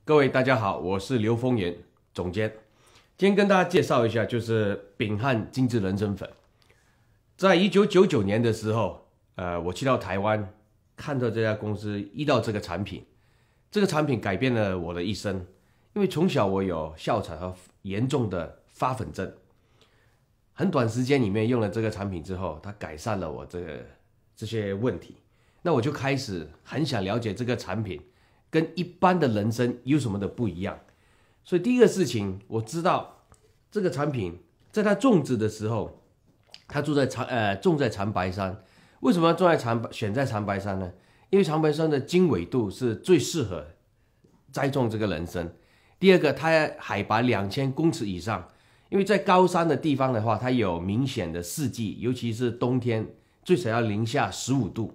各位大家好，我是刘丰源总监。今天跟大家介绍一下，就是秉汉精致人参粉。在1999年的时候，我去到台湾，看到这家公司，遇到这个产品，这个产品改变了我的一生。因为从小我有哮喘和严重的发粉症，很短时间里面用了这个产品之后，它改善了我这些问题。那我就开始很想了解这个产品跟一般的人参有什么的不一样。所以第一个事情，我知道这个产品在它种植的时候，它种在长白山。为什么要选在长白山呢？因为长白山的经纬度是最适合栽种这个人参。第二个，它海拔2000公尺以上，因为在高山的地方的话，它有明显的四季，尤其是冬天最少要零下15度。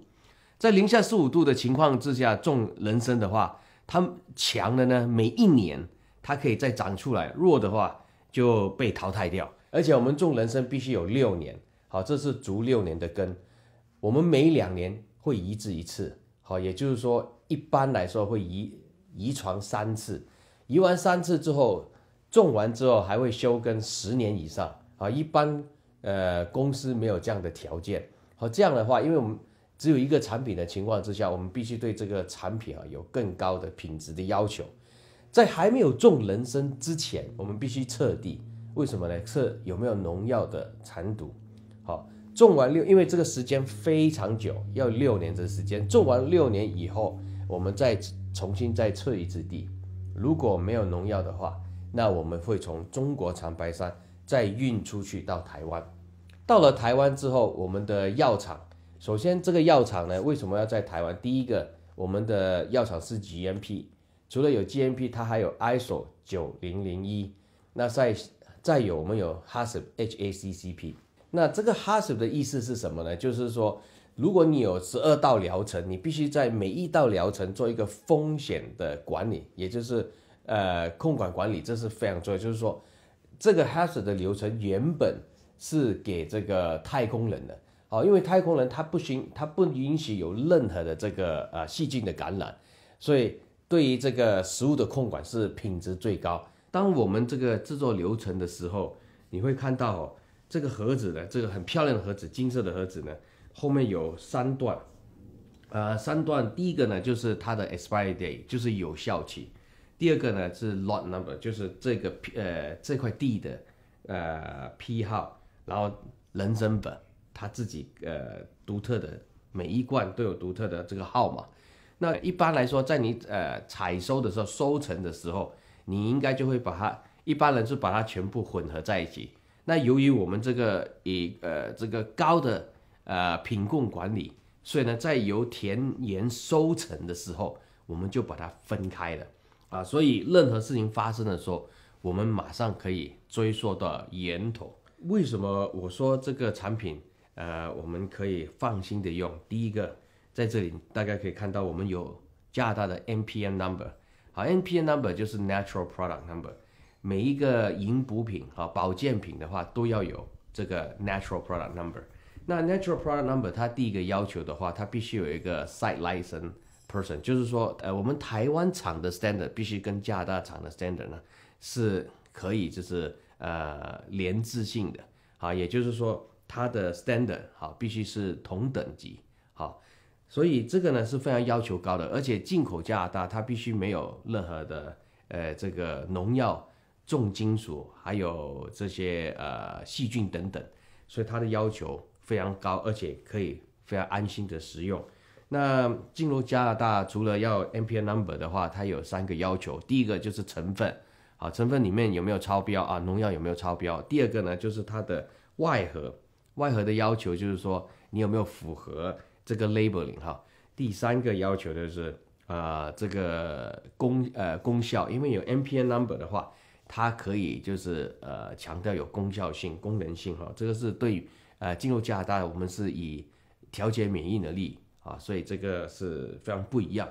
在零下15度的情况之下种人参的话，它强的呢，每一年它可以再长出来，弱的话就被淘汰掉。而且我们种人参必须有6年，好，这是足6年的根。我们每2年会移植一次，好，也就是说一般来说会遗传3次。移完3次之后，种完之后还会休耕10年以上啊。一般公司没有这样的条件。好，这样的话，因为我们只有一个产品的情况之下，我们必须对这个产品有更高的品质的要求。在还没有种人参之前，我们必须测地。为什么呢？测有没有农药的残毒。好，种完因为这个时间非常久，要6年的时间。种完6年以后，我们再重新测一次地。如果没有农药的话，那我们会从中国长白山再运出去到台湾。到了台湾之后，我们的药厂，首先这个药厂呢，为什么要在台湾？第一个，我们的药厂是 GMP， 除了有 GMP， 它还有 ISO 9001。那再有我们有 HACCP。那这个 HACCP 的意思是什么呢？就是说，如果你有12道疗程，你必须在每一道疗程做一个风险的管理，也就是控管理，这是非常重要。就是说，这个 HACCP 的流程原本是给这个太空人的，好，因为太空人他不允许有任何的这个细菌的感染，所以对于这个食物的控管是品质最高。当我们这个制作流程的时候，你会看到这个盒子呢，这个很漂亮的盒子，金色的盒子呢，后面有3段，3段，第一个呢就是它的 expiry date， 就是有效期。第二个呢是 lot number， 就是这块地的批号，然后人参粉它自己独特的，每一罐都有独特的这个号码。那一般来说，在你采收的时候、收成的时候，你应该就会一般人是把它全部混合在一起。那由于我们这个这个高的品控管理，所以呢，在由田园收成的时候，我们就把它分开了啊。所以任何事情发生的时候，我们马上可以追溯到源头。为什么我说这个产品我们可以放心的用？第一个，在这里大家可以看到，我们有加拿大的 NPN number。好 ，NPN number 就是 Natural Product Number。每一个营补品保健品的话，都要有这个 Natural Product Number。那 Natural Product Number 它第一个要求的话，它必须有一个 Site License Person， 就是说我们台湾厂的 Standard 必须跟加拿大厂的 Standard 呢是可以就是连致性的啊，也就是说它的 Standard 必须是同等级好。所以这个呢是非常要求高的，而且进口加拿大它必须没有任何的这个农药、重金属，还有这些细菌等等，所以它的要求非常高，而且可以非常安心的食用。那进入加拿大除了要 NPN number 的话，它有3个要求。第一个就是成分，好，成分里面有没有超标啊？农药有没有超标？第二个呢就是它的外盒的要求，就是说你有没有符合这个 labeling 哈。第3个要求就是这个功效，因为有 NPN number 的话，它可以就是强调有功效性、功能性哈。这个是对于进入加拿大，我们是以调节免疫力啊，所以这个是非常不一样。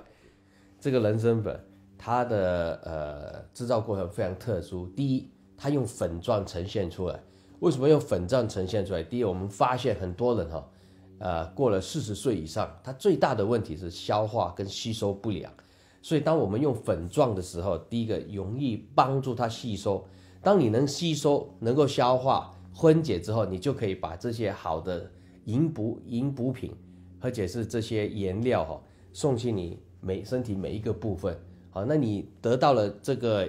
这个人参粉它的制造过程非常特殊。第一，它用粉状呈现出来。为什么用粉状呈现出来？第一，我们发现很多人过了40岁以上，他最大的问题是消化跟吸收不良。所以当我们用粉状的时候，第一个容易帮助它吸收。当你能吸收、能够消化、分解之后，你就可以把这些好的营补品，而且是这些颜料送去你身体每一个部分。好，那你得到了这个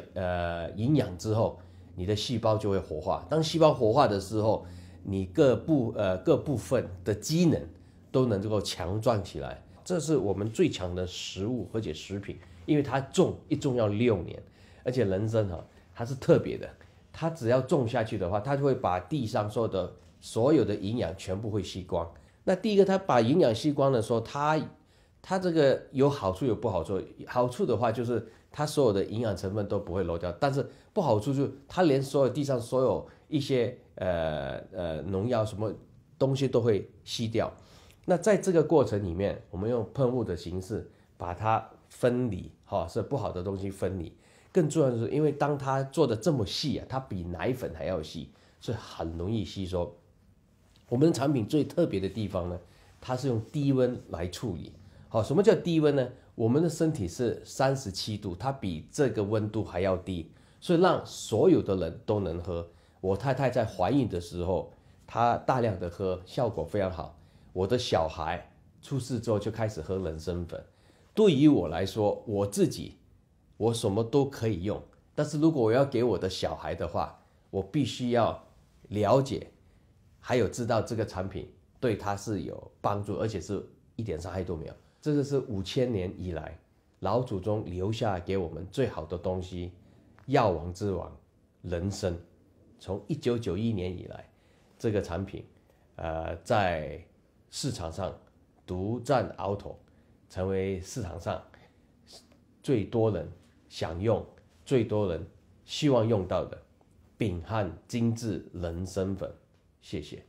营养之后，你的细胞就会活化。当细胞活化的时候，你各部分的机能都能够强壮起来。这是我们最强的食物而且食品，因为它一种要6年，而且人参它是特别的，它只要种下去的话，它就会把地上所有的营养全部会吸光。那第一个，它把营养吸光的时候，它这个有好处有不好处。好处的话就是它所有的营养成分都不会漏掉，但是不好处就是它连所有地上所有一些农药什么东西都会吸掉。那在这个过程里面，我们用喷雾的形式把它分离，是不好的东西分离。更重要的是，因为当它做的这么细它比奶粉还要细，所以很容易吸收。我们的产品最特别的地方呢，它是用低温来处理。什么叫低温呢？我们的身体是37度，它比这个温度还要低，所以让所有的人都能喝。我太太在怀孕的时候，她大量的喝，效果非常好。我的小孩出世之后就开始喝人参粉。对于我来说，我什么都可以用，但是如果我要给我的小孩的话，我必须要了解，还有知道这个产品对他是有帮助，而且是一点伤害都没有。这个是5000年以来老祖宗留下给我们最好的东西，药王之王人参。从1991年以来，这个产品在市场上独占鳌头，成为市场上最多人想用、最多人希望用到的丙汉精致人参粉。谢谢。